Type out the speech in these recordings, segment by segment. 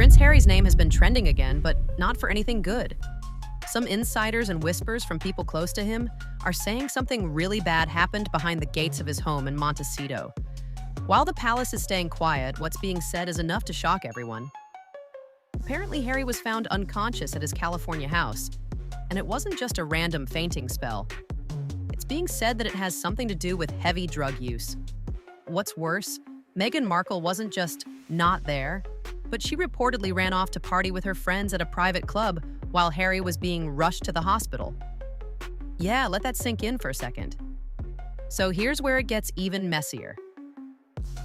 Prince Harry's name has been trending again, but not for anything good. Some insiders and whispers from people close to him are saying something really bad happened behind the gates of his home in Montecito. While the palace is staying quiet, what's being said is enough to shock everyone. Apparently, Harry was found unconscious at his California house, and it wasn't just a random fainting spell. It's being said that it has something to do with heavy drug use. What's worse, Meghan Markle wasn't just not there, but she reportedly ran off to party with her friends at a private club while Harry was being rushed to the hospital. Yeah, let that sink in for a second. So here's where it gets even messier.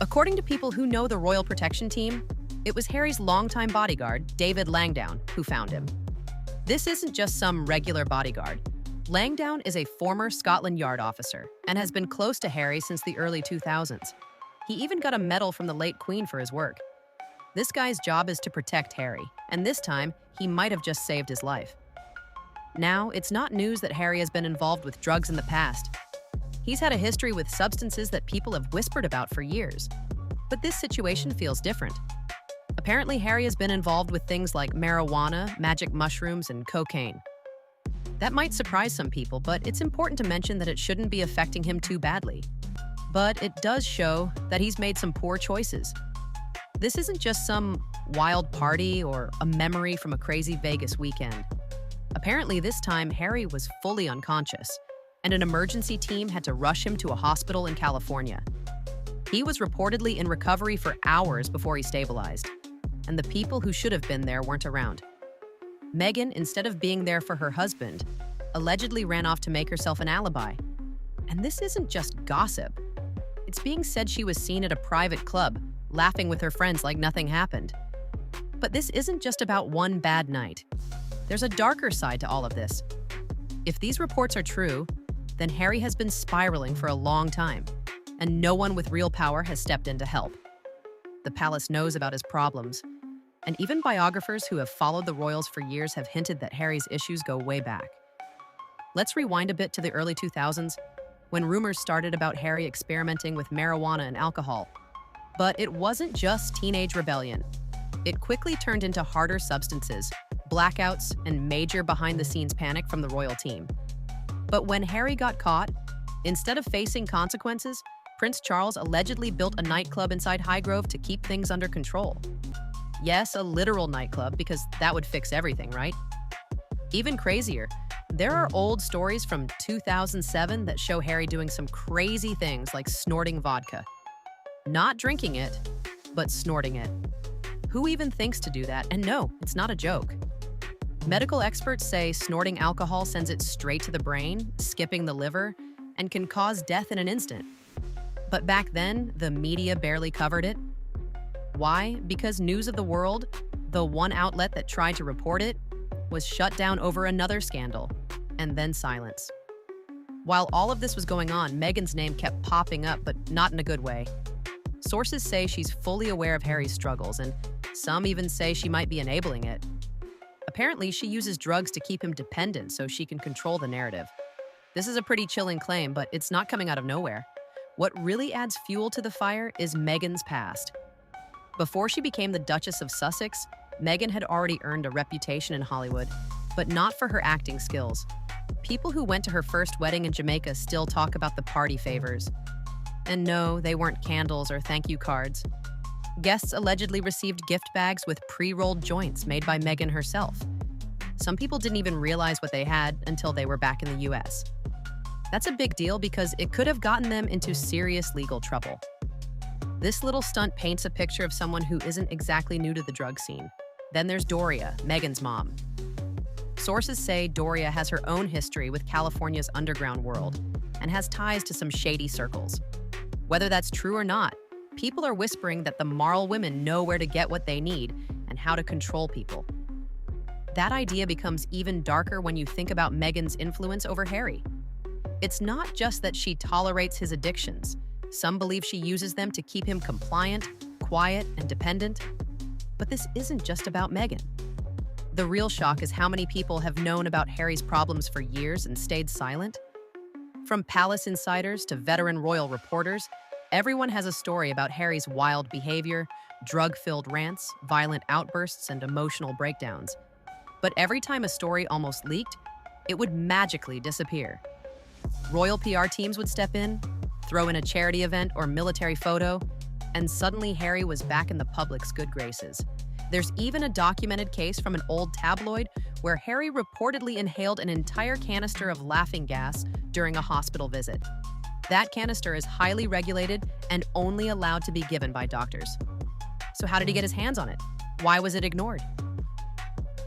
According to people who know the Royal Protection Team, it was Harry's longtime bodyguard, David Langdown, who found him. This isn't just some regular bodyguard. Langdown is a former Scotland Yard officer and has been close to Harry since the early 2000s. He even got a medal from the late Queen for his work. This guy's job is to protect Harry, and this time, he might have just saved his life. Now, it's not news that Harry has been involved with drugs in the past. He's had a history with substances that people have whispered about for years. But this situation feels different. Apparently, Harry has been involved with things like marijuana, magic mushrooms, and cocaine. That might surprise some people, but it's important to mention that it shouldn't be affecting him too badly. But it does show that he's made some poor choices. This isn't just some wild party or a memory from a crazy Vegas weekend. Apparently, this time, Harry was fully unconscious, and an emergency team had to rush him to a hospital in California. He was reportedly in recovery for hours before he stabilized, and the people who should have been there weren't around. Meghan, instead of being there for her husband, allegedly ran off to make herself an alibi. And this isn't just gossip. It's being said she was seen at a private club, laughing with her friends like nothing happened. But this isn't just about one bad night. There's a darker side to all of this. If these reports are true, then Harry has been spiraling for a long time, and no one with real power has stepped in to help. The palace knows about his problems, and even biographers who have followed the royals for years have hinted that Harry's issues go way back. Let's rewind a bit to the early 2000s, when rumors started about Harry experimenting with marijuana and alcohol. But it wasn't just teenage rebellion. It quickly turned into harder substances, blackouts, and major behind-the-scenes panic from the royal team. But when Harry got caught, instead of facing consequences, Prince Charles allegedly built a nightclub inside Highgrove to keep things under control. Yes, a literal nightclub, because that would fix everything, right? Even crazier, there are old stories from 2007 that show Harry doing some crazy things like snorting vodka. Not drinking it, but snorting it. Who even thinks to do that? And no, it's not a joke. Medical experts say snorting alcohol sends it straight to the brain, skipping the liver, and can cause death in an instant. But back then, the media barely covered it. Why? Because News of the World, the one outlet that tried to report it, was shut down over another scandal, and then silence. While all of this was going on, Meghan's name kept popping up, but not in a good way. Sources say she's fully aware of Harry's struggles, and some even say she might be enabling it. Apparently, she uses drugs to keep him dependent so she can control the narrative. This is a pretty chilling claim, but it's not coming out of nowhere. What really adds fuel to the fire is Meghan's past. Before she became the Duchess of Sussex, Meghan had already earned a reputation in Hollywood, but not for her acting skills. People who went to her first wedding in Jamaica still talk about the party favors. And no, they weren't candles or thank you cards. Guests allegedly received gift bags with pre-rolled joints made by Meghan herself. Some people didn't even realize what they had until they were back in the US. That's a big deal because it could have gotten them into serious legal trouble. This little stunt paints a picture of someone who isn't exactly new to the drug scene. Then there's Doria, Meghan's mom. Sources say Doria has her own history with California's underground world and has ties to some shady circles. Whether that's true or not, people are whispering that the Marl women know where to get what they need and how to control people. That idea becomes even darker when you think about Meghan's influence over Harry. It's not just that she tolerates his addictions. Some believe she uses them to keep him compliant, quiet, and dependent. But this isn't just about Meghan. The real shock is how many people have known about Harry's problems for years and stayed silent. From palace insiders to veteran royal reporters, everyone has a story about Harry's wild behavior, drug-filled rants, violent outbursts, and emotional breakdowns. But every time a story almost leaked, it would magically disappear. Royal PR teams would step in, throw in a charity event or military photo, and suddenly Harry was back in the public's good graces. There's even a documented case from an old tabloid where Harry reportedly inhaled an entire canister of laughing gas during a hospital visit. That canister is highly regulated and only allowed to be given by doctors. So how did he get his hands on it? Why was it ignored?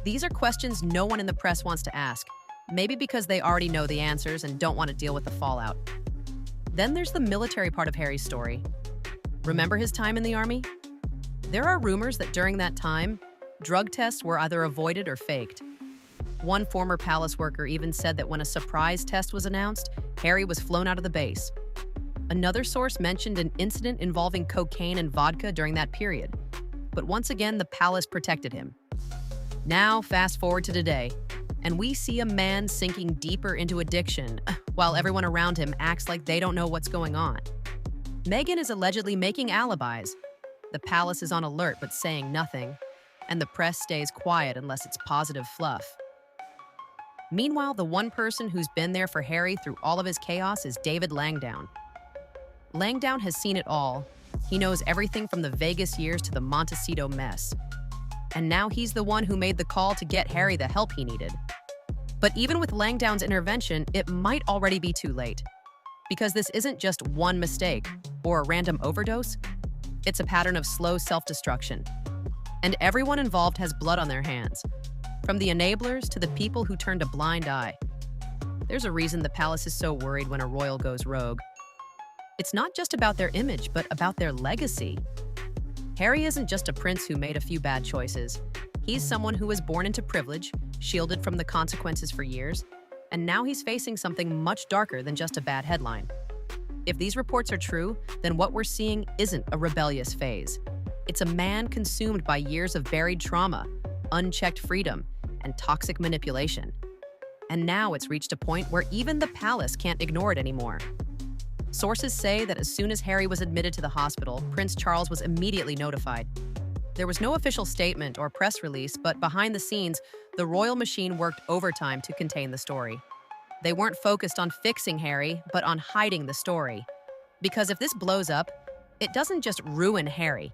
These are questions no one in the press wants to ask, maybe because they already know the answers and don't want to deal with the fallout. Then there's the military part of Harry's story. Remember his time in the army? There are rumors that during that time, drug tests were either avoided or faked. One former palace worker even said that when a surprise test was announced, Harry was flown out of the base. Another source mentioned an incident involving cocaine and vodka during that period. But once again, the palace protected him. Now, fast forward to today, and we see a man sinking deeper into addiction while everyone around him acts like they don't know what's going on. Meghan is allegedly making alibis. The palace is on alert but saying nothing, and the press stays quiet unless it's positive fluff. Meanwhile, the one person who's been there for Harry through all of his chaos is David Langdown. Langdown has seen it all. He knows everything from the Vegas years to the Montecito mess. And now he's the one who made the call to get Harry the help he needed. But even with Langdown's intervention, it might already be too late. Because this isn't just one mistake or a random overdose. It's a pattern of slow self-destruction. And everyone involved has blood on their hands, from the enablers to the people who turned a blind eye. There's a reason the palace is so worried when a royal goes rogue. It's not just about their image, but about their legacy. Harry isn't just a prince who made a few bad choices. He's someone who was born into privilege, shielded from the consequences for years, and now he's facing something much darker than just a bad headline. If these reports are true, then what we're seeing isn't a rebellious phase. It's a man consumed by years of buried trauma, unchecked freedom, and toxic manipulation. And now it's reached a point where even the palace can't ignore it anymore. Sources say that as soon as Harry was admitted to the hospital, Prince Charles was immediately notified. There was no official statement or press release, but behind the scenes, the royal machine worked overtime to contain the story. They weren't focused on fixing Harry, but on hiding the story. Because if this blows up, it doesn't just ruin Harry.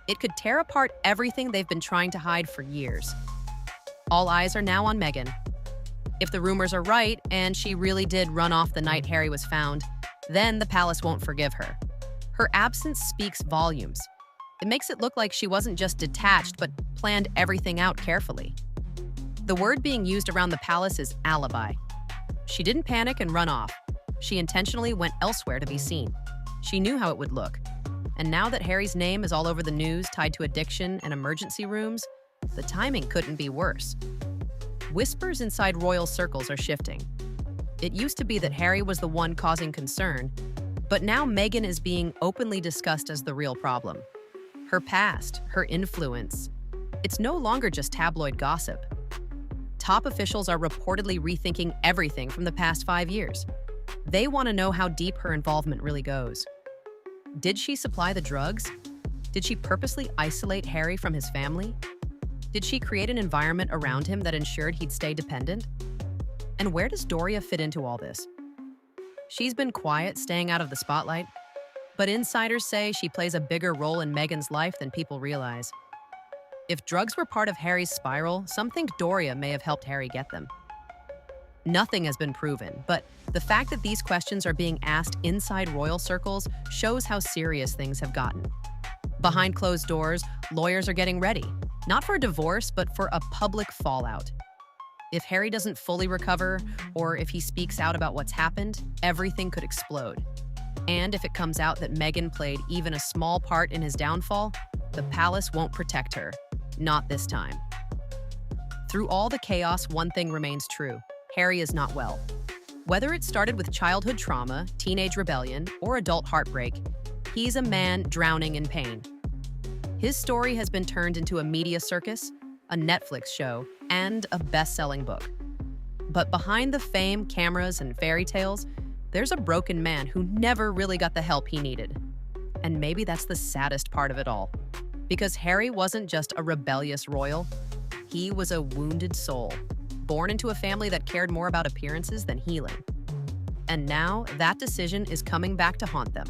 It could tear apart everything they've been trying to hide for years. All eyes are now on Meghan. If the rumors are right, and she really did run off the night Harry was found, then the palace won't forgive her. Her absence speaks volumes. It makes it look like she wasn't just detached, but planned everything out carefully. The word being used around the palace is alibi. She didn't panic and run off. She intentionally went elsewhere to be seen. She knew how it would look. And now that Harry's name is all over the news tied to addiction and emergency rooms, the timing couldn't be worse. Whispers inside royal circles are shifting. It used to be that Harry was the one causing concern, but now Meghan is being openly discussed as the real problem. Her past, her influence. It's no longer just tabloid gossip. Top officials are reportedly rethinking everything from the past 5 years. They want to know how deep her involvement really goes. Did she supply the drugs? Did she purposely isolate Harry from his family? Did she create an environment around him that ensured he'd stay dependent? And where does Doria fit into all this? She's been quiet, staying out of the spotlight, but insiders say she plays a bigger role in Meghan's life than people realize. If drugs were part of Harry's spiral, some think Doria may have helped Harry get them. Nothing has been proven, but the fact that these questions are being asked inside royal circles shows how serious things have gotten. Behind closed doors, lawyers are getting ready, not for a divorce, but for a public fallout. If Harry doesn't fully recover, or if he speaks out about what's happened, everything could explode. And if it comes out that Meghan played even a small part in his downfall, the palace won't protect her. Not this time. Through all the chaos, one thing remains true. Harry is not well. Whether it started with childhood trauma, teenage rebellion, or adult heartbreak, he's a man drowning in pain. His story has been turned into a media circus, a Netflix show, and a best-selling book. But behind the fame, cameras, and fairy tales, there's a broken man who never really got the help he needed. And maybe that's the saddest part of it all. Because Harry wasn't just a rebellious royal, he was a wounded soul, born into a family that cared more about appearances than healing. And now that decision is coming back to haunt them.